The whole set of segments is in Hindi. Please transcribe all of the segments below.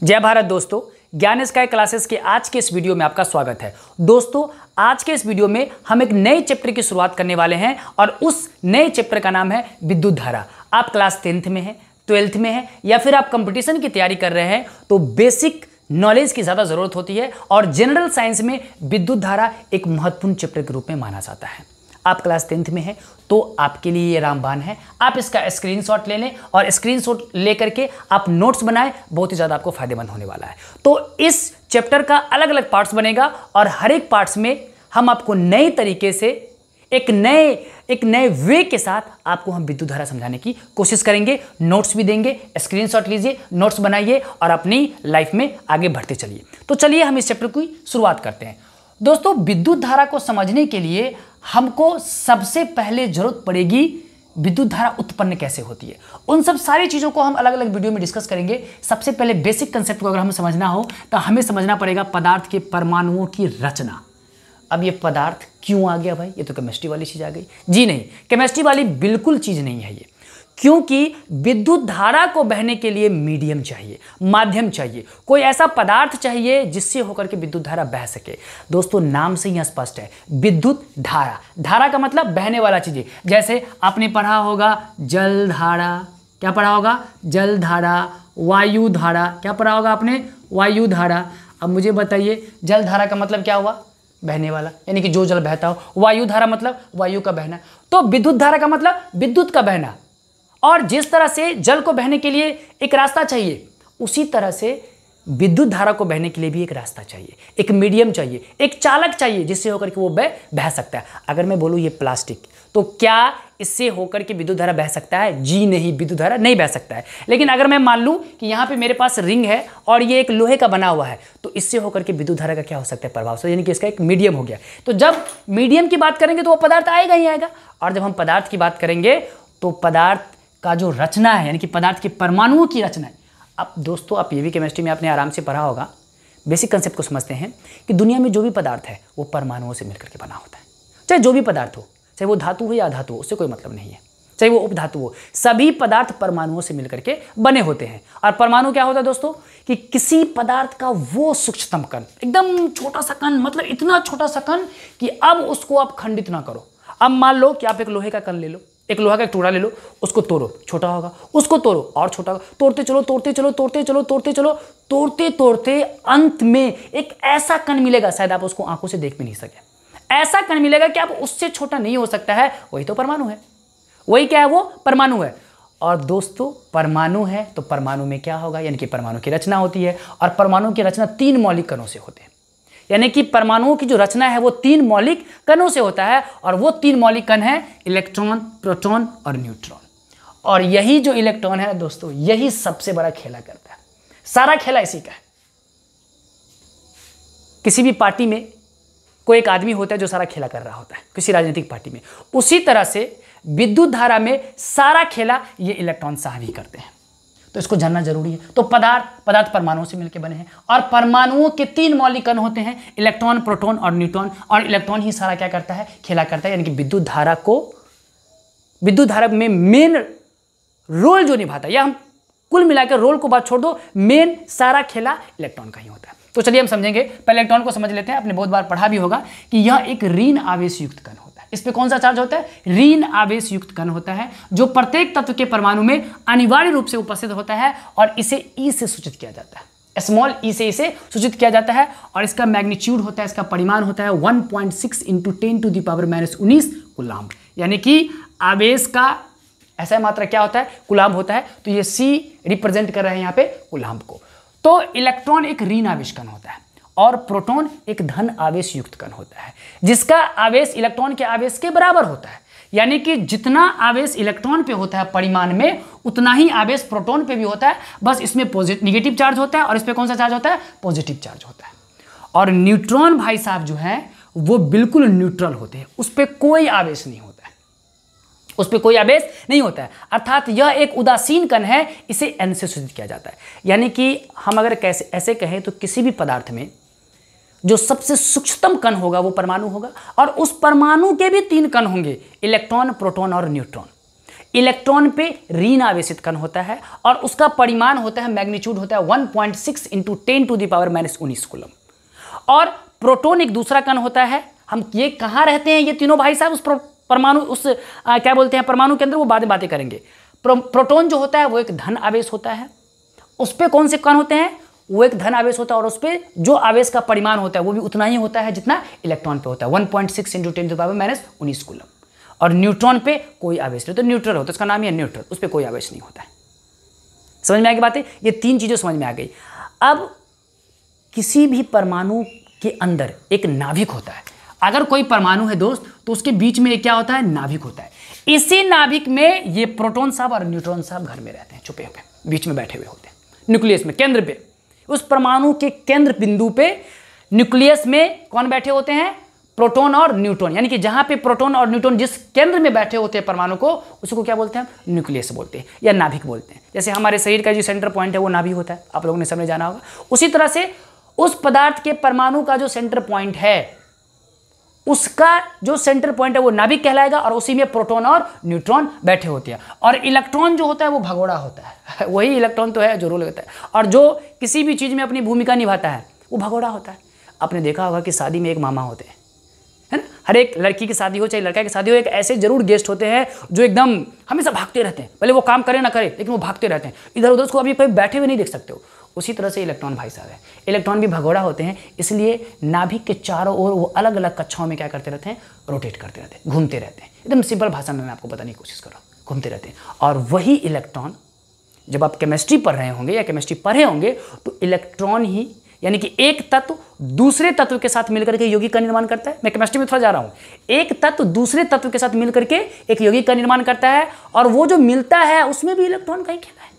जय भारत दोस्तों, ज्ञान स्काई क्लासेस के आज के इस वीडियो में आपका स्वागत है। दोस्तों, आज के इस वीडियो में हम एक नए चैप्टर की शुरुआत करने वाले हैं और उस नए चैप्टर का नाम है विद्युत धारा। आप क्लास 10th में हैं, 12th में हैं या फिर आप कंपटीशन की तैयारी कर रहे हैं तो बेसिक नॉलेज की ज़्यादा ज़रूरत होती है और जनरल साइंस में विद्युत धारा एक महत्वपूर्ण चैप्टर के रूप में माना जाता है। आप क्लास 10th में हैं तो आपके लिए ये रामबाण है। आप इसका स्क्रीनशॉट ले लें और स्क्रीनशॉट ले करके आप नोट्स बनाएं, बहुत ही ज़्यादा आपको फायदेमंद होने वाला है। तो इस चैप्टर का अलग अलग पार्ट्स बनेगा और हर एक पार्ट्स में हम आपको नए तरीके से एक नए वे के साथ आपको हम विद्युत धारा समझाने की कोशिश करेंगे। नोट्स भी देंगे, स्क्रीनशॉट लीजिए, नोट्स बनाइए और अपनी लाइफ में आगे बढ़ते चलिए। तो चलिए हम इस चैप्टर की शुरुआत करते हैं। दोस्तों, विद्युत धारा को समझने के लिए हमको सबसे पहले जरूरत पड़ेगी विद्युत धारा उत्पन्न कैसे होती है। उन सब सारी चीज़ों को हम अलग अलग वीडियो में डिस्कस करेंगे। सबसे पहले बेसिक कंसेप्ट को अगर हमें समझना हो तो हमें समझना पड़ेगा पदार्थ के परमाणुओं की रचना। अब ये पदार्थ क्यों आ गया भाई, ये तो केमिस्ट्री वाली चीज़ आ गई? जी नहीं, केमिस्ट्री वाली बिल्कुल चीज़ नहीं है ये, क्योंकि विद्युत धारा को बहने के लिए मीडियम चाहिए, माध्यम चाहिए, कोई ऐसा पदार्थ चाहिए जिससे होकर के विद्युत धारा बह सके। दोस्तों, नाम से ही स्पष्ट है, विद्युत धारा। धारा का मतलब बहने वाला चीज़ें। जैसे आपने पढ़ा होगा जल धारा, क्या पढ़ा होगा? जल धारा। वायु धारा, क्या पढ़ा होगा आपने? वायु धारा। अब मुझे बताइए, जल धारा का मतलब क्या हुआ? बहने वाला, यानी कि जो जल बहता हो। वायु धारा मतलब वायु का बहना। तो विद्युत धारा का मतलब विद्युत का बहना। और जिस तरह से जल को बहने के लिए एक रास्ता चाहिए, उसी तरह से विद्युत धारा को बहने के लिए भी एक रास्ता चाहिए, एक मीडियम चाहिए, एक चालक चाहिए जिससे होकर के वो बह सकता है। अगर मैं बोलूँ ये प्लास्टिक, तो क्या इससे होकर के विद्युत धारा बह सकता है? जी नहीं, विद्युत धारा नहीं बह सकता है। लेकिन अगर मैं मान लूँ कि यहाँ पे मेरे पास रिंग है और ये एक लोहे का बना हुआ है, तो इससे होकर के विद्युत धारा का क्या हो सकता है? प्रभाव से, यानी कि इसका एक मीडियम हो गया। तो जब मीडियम की बात करेंगे तो वो पदार्थ आएगा ही आएगा। और जब हम पदार्थ की बात करेंगे तो पदार्थ का जो रचना है, यानी कि पदार्थ के परमाणुओं की रचना है। अब दोस्तों, आप ये भी केमिस्ट्री में आपने आराम से पढ़ा होगा। बेसिक कंसेप्ट को समझते हैं कि दुनिया में जो भी पदार्थ है वो परमाणुओं से मिलकर के बना होता है। चाहे जो भी पदार्थ हो, चाहे वो धातु हो या अधातु हो, उससे कोई मतलब नहीं है, चाहे वो उपधातु हो, सभी पदार्थ परमाणुओं से मिलकर के बने होते हैं। और परमाणु क्या होता है दोस्तों? कि किसी पदार्थ का वो सूक्ष्मतम कण, एकदम छोटा सा कण, मतलब इतना छोटा सा कण कि अब उसको आप खंडित ना करो। अब मान लो कि आप एक लोहे का कण ले लो, एक लोहा का एक टुकड़ा ले लो, उसको तोड़ो, छोटा होगा, उसको तोड़ो और छोटा होगा, तोड़ते चलो, तोड़ते चलो, तोड़ते चलो, तोड़ते चलो, तोड़ते तोड़ते अंत में एक ऐसा कण मिलेगा, शायद आप उसको आंखों से देख भी नहीं सके, ऐसा कण मिलेगा कि आप उससे छोटा नहीं हो सकता है। वही तो परमाणु है। वही क्या है? वो परमाणु है। और दोस्तों, परमाणु है तो परमाणु में क्या होगा? यानी कि परमाणु की रचना होती है और परमाणु की रचना 3 मौलिक कणों से होते हैं। यानी कि परमाणुओं की जो रचना है वो 3 मौलिक कणों से होता है और वो 3 मौलिक कण है इलेक्ट्रॉन, प्रोटॉन और न्यूट्रॉन। और यही जो इलेक्ट्रॉन है दोस्तों, यही सबसे बड़ा खेला करता है। सारा खेला इसी का है। किसी भी पार्टी में कोई एक आदमी होता है जो सारा खेला कर रहा होता है, किसी राजनीतिक पार्टी में। उसी तरह से विद्युत धारा में सारा खेला ये इलेक्ट्रॉन साहब ही करते हैं। तो इसको जानना जरूरी है। तो पदार्थ परमाणुओं से मिलकर बने हैं और परमाणुओं के 3 मौलिक कण होते हैं, इलेक्ट्रॉन, प्रोटॉन और न्यूट्रॉन। और इलेक्ट्रॉन ही सारा क्या करता है? खेला करता है। यानी कि विद्युत धारा में मेन रोल जो निभाता है, या हम कुल मिलाकर रोल को बात छोड़ दो, मेन सारा खेला इलेक्ट्रॉन का ही होता है। तो चलिए हम समझेंगे। पहले इलेक्ट्रॉन को समझ लेते हैं। आपने बहुत बार पढ़ा भी होगा कि यह एक ऋण आवेश युक्त कण होता है। इस पे कौन सा चार्ज होता है? ऋण आवेश युक्त कण होता है, जो प्रत्येक तत्व के परमाणु में अनिवार्य रूप से उपस्थित होता है और इसे ई से सूचित किया जाता है। स्मॉल ई से इसे सूचित किया जाता है और इसका मैग्नीट्यूड होता है, इसका परिमाण होता है 1.6 × 10⁻⁻⁹ कूलाम्ब। यानी कि आवेश का ऐसा मात्रा क्या होता है? कूलाम्ब होता है। तो ये सी रिप्रेजेंट कर रहे हैं यहाँ पे कूलाम्ब को। तो इलेक्ट्रॉन एक ऋण आवेश कण होता है और प्रोटॉन एक धन आवेश युक्त कण होता है, जिसका आवेश इलेक्ट्रॉन के आवेश के बराबर होता है। यानी कि जितना आवेश इलेक्ट्रॉन पे होता है परिमाण में, उतना ही आवेश प्रोटॉन पे भी होता है। बस इसमें निगेटिव चार्ज होता है और इस पे कौन सा चार्ज होता है? पॉजिटिव चार्ज होता है। और न्यूट्रॉन भाई साहब जो है वो बिल्कुल न्यूट्रल होते हैं, उस पर कोई आवेश नहीं होता है, उस पर कोई आवेश नहीं होता है। अर्थात यह एक उदासीन कण है, इसे एन से सूचित किया जाता है। यानी कि हम अगर ऐसे कहें तो किसी भी पदार्थ में जो सबसे सूक्ष्मतम कण होगा वो परमाणु होगा और उस परमाणु के भी 3 कण होंगे, इलेक्ट्रॉन, प्रोटॉन और न्यूट्रॉन। इलेक्ट्रॉन पे ऋण आवेशित कण होता है और उसका परिमाण होता है, मैग्नीट्यूड होता है 1.6 × 10⁻⁻19 कूलम। और प्रोटॉन एक दूसरा कण होता है। हम ये कहाँ रहते हैं ये तीनों भाई साहब, उस परमाणु, उस क्या बोलते हैं परमाणु के अंदर, वो बाद में बातें करेंगे। प्रोटॉन जो होता है वो एक धन आवेश होता है। उस पर कौन से कण होते हैं, वो एक धन आवेश होता है और उस पर जो आवेश का परिमाण होता है वो भी उतना ही होता है जितना इलेक्ट्रॉन पे होता है, 1.6 × 10⁻⁻19 कूलम। और न्यूट्रॉन पे कोई आवेश नहीं, तो न्यूट्रल होता है, उसका नाम ही है न्यूट्रल, उस पर कोई आवेश नहीं होता है। समझ में आ गई बातें, ये तीन चीजें समझ में आ गई। अब किसी भी परमाणु के अंदर एक नाभिक होता है। अगर कोई परमाणु है दोस्त तो उसके बीच में क्या होता है, नाभिक होता है। इसी नाभिक में ये प्रोटॉन साहब और न्यूट्रॉन साहब घर में रहते हैं, छुपे हुए बीच में बैठे हुए होते हैं, न्यूक्लियस में, केंद्र पे। उस परमाणु के केंद्र बिंदु पे न्यूक्लियस में कौन बैठे होते हैं, प्रोटॉन और न्यूट्रॉन। यानी कि जहां पे प्रोटॉन और न्यूट्रॉन जिस केंद्र में बैठे होते हैं परमाणु को, उसको क्या बोलते हैं, न्यूक्लियस बोलते हैं या नाभिक बोलते हैं। जैसे हमारे शरीर का जो सेंटर पॉइंट है वो नाभिक होता है, आप लोगों ने सबने जाना होगा। उसी तरह से उस पदार्थ के परमाणु का जो सेंटर पॉइंट है, उसका जो सेंटर पॉइंट है वो नाभिक कहलाएगा और उसी में प्रोटॉन और न्यूट्रॉन बैठे होते हैं। और इलेक्ट्रॉन जो होता है वो भगोड़ा होता है वही इलेक्ट्रॉन तो है जो रोल करता है और जो किसी भी चीज़ में अपनी भूमिका निभाता है वो भगोड़ा होता है। आपने देखा होगा कि शादी में एक मामा होते हैं, है ना। हर एक लड़की की शादी हो चाहे लड़का की शादी हो, एक ऐसे जरूर गेस्ट होते हैं जो एकदम हमेशा भागते रहते हैं, भले वो काम करे ना करे लेकिन वो भागते रहते हैं, इधर उधर उसको अभी कहीं बैठे हुए नहीं देख सकते हो। उसी तरह से इलेक्ट्रॉन भाई साहब है, इलेक्ट्रॉन भी भगोड़ा होते हैं, इसलिए नाभिक के चारों ओर वो अलग अलग कक्षाओं में क्या करते रहते हैं, रोटेट करते रहते हैं, घूमते रहते हैं। एकदम सिंपल भाषा में मैं आपको बताने की कोशिश कर रहा हूँ, घूमते रहते हैं। और वही इलेक्ट्रॉन जब आप केमिस्ट्री पढ़ रहे होंगे या केमिस्ट्री पढ़े होंगे तो इलेक्ट्रॉन ही, यानी कि एक तत्व दूसरे तत्व के साथ मिलकर के यौगिक का निर्माण करता है। मैं केमिस्ट्री में थोड़ा जा रहा हूँ। एक तत्व दूसरे तत्व के साथ मिलकर के एक यौगिक का निर्माण करता है और वो जो मिलता है उसमें भी इलेक्ट्रॉन का ही खेला है।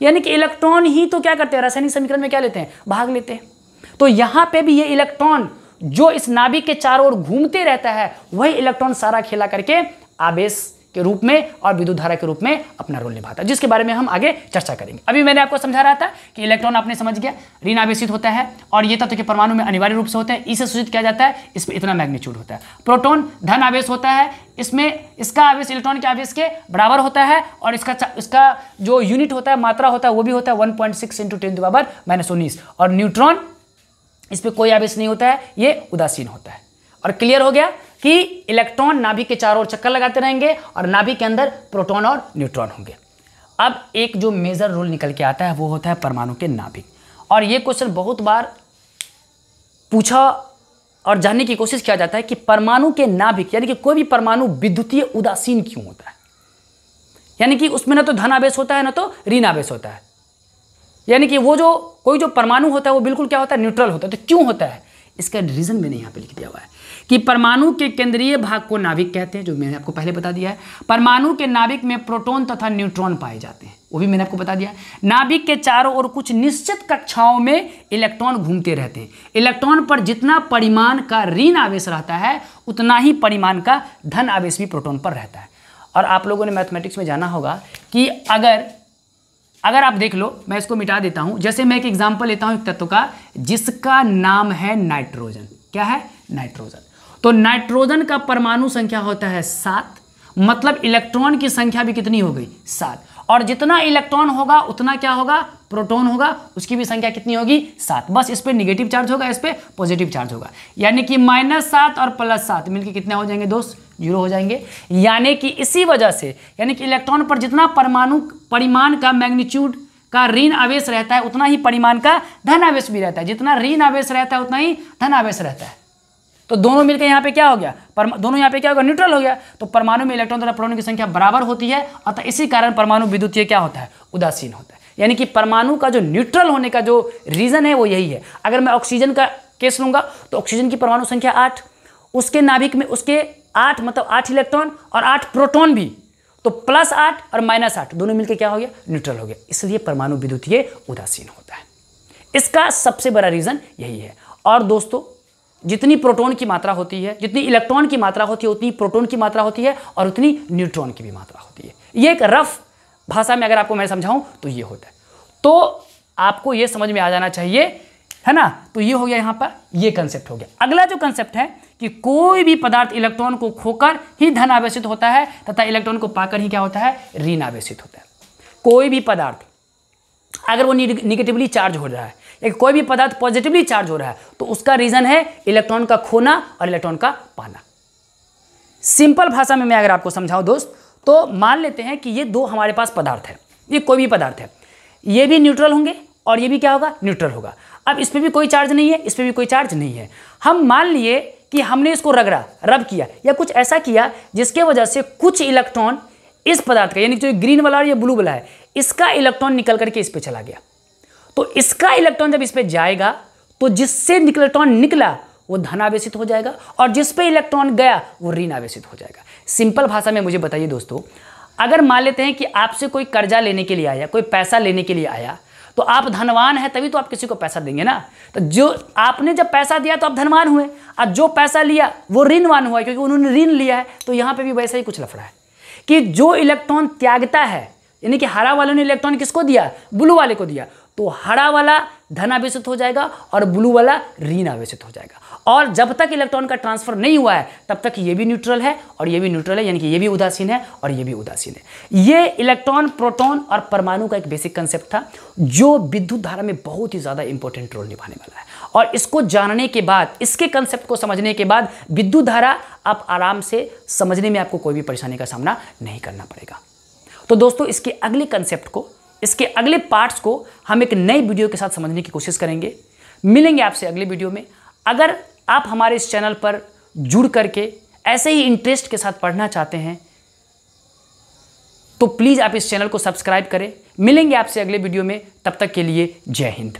यानी कि इलेक्ट्रॉन ही तो क्या करते हैं, रासायनिक समीकरण में क्या लेते हैं, भाग लेते हैं। तो यहां पे भी ये इलेक्ट्रॉन जो इस नाभिक के चारों ओर घूमते रहता है, वही इलेक्ट्रॉन सारा खेला करके आवेश के रूप में और विद्युत धारा के रूप में अपना रोल निभाता है, जिसके बारे में हम आगे चर्चा करेंगे। अभी मैंने आपको समझा रहा था कि इलेक्ट्रॉन आपने समझ गया ऋण आवेशित होता है और ये तत्व के परमाणु में अनिवार्य रूप से होता है, इसे सूचित किया जाता है, इस पर इतना मैग्नीट्यूड होता है। प्रोटॉन धन आवेश होता है, इसमें इसका आवेश इलेक्ट्रॉन के आवेश के बराबर होता है और इसका जो यूनिट होता है, मात्रा होता है, वो भी होता है 1.6 × 10⁻⁻19। और न्यूट्रॉन, इस पर कोई आवेश नहीं होता है, ये उदासीन होता है। और क्लियर हो गया कि इलेक्ट्रॉन नाभिक के चारों ओर चक्कर लगाते रहेंगे और नाभिक के अंदर प्रोटॉन और न्यूट्रॉन होंगे। अब एक जो मेजर रूल निकल के आता है वो होता है परमाणु के नाभिक। और ये क्वेश्चन बहुत बार पूछा और जानने की कोशिश किया जाता है कि परमाणु के नाभिक, यानी कि कोई भी परमाणु विद्युतीय उदासीन क्यों होता है। यानी कि उसमें ना तो धन आवेश होता है ना तो ऋण आवेश होता है। यानी कि वो जो कोई जो परमाणु होता है वो बिल्कुल क्या होता है, न्यूट्रल होता है। तो क्यों होता है, इसका रीजन मैंने यहाँ पे लिख दिया हुआ है कि परमाणु के केंद्रीय भाग को नाभिक कहते हैं, जो मैंने आपको पहले बता दिया है। परमाणु के नाभिक में प्रोटॉन तथा न्यूट्रॉन पाए जाते हैं, वो भी मैंने आपको बता दिया। नाभिक के चारों ओर कुछ निश्चित कक्षाओं में इलेक्ट्रॉन घूमते रहते हैं। इलेक्ट्रॉन पर जितना परिमाण का ऋण आवेश रहता है उतना ही परिमाण का धन आवेश भी प्रोटॉन पर रहता है। और आप लोगों ने मैथमेटिक्स में जाना होगा कि अगर आप देख लो, मैं इसको मिटा देता हूं। जैसे मैं एक एग्जांपल लेता हूं एक तत्व का जिसका नाम है नाइट्रोजन। क्या है, नाइट्रोजन। तो नाइट्रोजन का परमाणु संख्या होता है 7, मतलब इलेक्ट्रॉन की संख्या भी कितनी हो गई, 7। और जितना इलेक्ट्रॉन होगा उतना क्या होगा, प्रोटॉन होगा, उसकी भी संख्या कितनी होगी, 7। बस इस पे नेगेटिव चार्ज होगा, इस पे पॉजिटिव चार्ज होगा। यानी कि -7 और +7 मिलकर कितने हो जाएंगे दोस्त, 0 हो जाएंगे। यानी कि इसी वजह से, यानी कि इलेक्ट्रॉन पर जितना परिमाण का मैग्नीट्यूड का ऋण आवेश रहता है उतना ही परिमाण का धन आवेश भी रहता है। जितना ऋण आवेश रहता है उतना ही धन आवेश रहता है। तो दोनों मिलकर यहाँ पे क्या हो गया, दोनों यहाँ पे क्या होगा, न्यूट्रल हो गया। तो परमाणु में इलेक्ट्रॉन तथा प्रोटॉन की संख्या बराबर होती है, अतः इसी कारण परमाणु विद्युतीय क्या होता है, उदासीन होता है। यानी कि परमाणु का जो न्यूट्रल होने का जो रीजन है वो यही है। अगर मैं ऑक्सीजन का केस लूंगा तो ऑक्सीजन की परमाणु संख्या 8, उसके नाभिक में उसके 8 मतलब 8 इलेक्ट्रॉन और 8 प्रोटॉन भी, तो +8 और -8 दोनों मिलकर क्या हो गया, न्यूट्रल हो गया। इसलिए परमाणु विद्युतीय उदासीन होता है। इसका सबसे बड़ा रीजन यही है। और दोस्तों, जितनी प्रोटॉन की मात्रा होती है, जितनी इलेक्ट्रॉन की मात्रा होती है, उतनी प्रोटॉन की मात्रा होती है और उतनी न्यूट्रॉन की भी मात्रा होती है। ये एक रफ भाषा में अगर आपको मैं समझाऊं तो ये होता है। तो आपको ये समझ में आ जाना चाहिए, है ना। तो ये हो गया यहाँ पर, ये कंसेप्ट हो गया। अगला जो कंसेप्ट है कि कोई भी पदार्थ इलेक्ट्रॉन को खोकर ही धन आवेशित होता है तथा इलेक्ट्रॉन को पाकर ही क्या होता है, ऋण आवेशित होता है। कोई भी पदार्थ अगर वो निगेटिवली चार्ज हो रहा है या कोई भी पदार्थ पॉजिटिवली चार्ज हो रहा है तो उसका रीजन है इलेक्ट्रॉन का खोना और इलेक्ट्रॉन का पाना। सिंपल भाषा में मैं अगर आपको समझाऊं दोस्त, तो मान लेते हैं कि ये दो हमारे पास पदार्थ है, ये कोई भी पदार्थ है, ये भी न्यूट्रल होंगे और ये भी क्या होगा, न्यूट्रल होगा। अब इस पर भी कोई चार्ज नहीं है, इस पर भी कोई चार्ज नहीं है। हम मान लिए कि हमने इसको रब किया या कुछ ऐसा किया जिसके वजह से कुछ इलेक्ट्रॉन इस पदार्थ का, यानी जो ग्रीन वाला और ये ब्लू वाला है, इसका इलेक्ट्रॉन निकल करके इस पे चला गया। तो इसका इलेक्ट्रॉन जब इस पे जाएगा तो जिससे इलेक्ट्रॉन निकला वो धनावेशित हो जाएगा और जिस पे इलेक्ट्रॉन गया वो ऋण आवेशित हो जाएगा। सिंपल भाषा में मुझे बताइए दोस्तों, अगर मान लेते हैं कि आपसे कोई कर्जा लेने के लिए आया, कोई पैसा लेने के लिए आया, तो आप धनवान हैं तभी तो आप किसी को पैसा देंगे ना। तो जो आपने जब पैसा दिया तो आप धनवान हुए, और जो पैसा लिया वो ऋणवान हुआ क्योंकि उन्होंने ऋण लिया है। तो यहाँ पे भी वैसा ही कुछ लफड़ा है कि जो इलेक्ट्रॉन त्यागता है, यानी कि हरा वाले ने इलेक्ट्रॉन किसको दिया, ब्लू वाले को दिया, तो हरा वाला धनावेशित हो जाएगा और ब्लू वाला ऋण आवेशित हो जाएगा। और जब तक इलेक्ट्रॉन का ट्रांसफर नहीं हुआ है तब तक ये भी न्यूट्रल है और ये भी न्यूट्रल है, यानी कि ये भी उदासीन है और ये भी उदासीन है। ये इलेक्ट्रॉन, प्रोटॉन और परमाणु का एक बेसिक कंसेप्ट था जो विद्युत धारा में बहुत ही ज़्यादा इंपॉर्टेंट रोल निभाने वाला है। और इसको जानने के बाद, इसके कंसेप्ट को समझने के बाद विद्युत धारा आप आराम से समझने में आपको कोई भी परेशानी का सामना नहीं करना पड़ेगा। तो दोस्तों, इसके अगले कंसेप्ट को, इसके अगले पार्ट्स को हम एक नई वीडियो के साथ समझने की कोशिश करेंगे। मिलेंगे आपसे अगले वीडियो में। अगर आप हमारे इस चैनल पर जुड़ करके ऐसे ही इंटरेस्ट के साथ पढ़ना चाहते हैं तो प्लीज़ आप इस चैनल को सब्सक्राइब करें। मिलेंगे आपसे अगले वीडियो में, तब तक के लिए जय हिंद।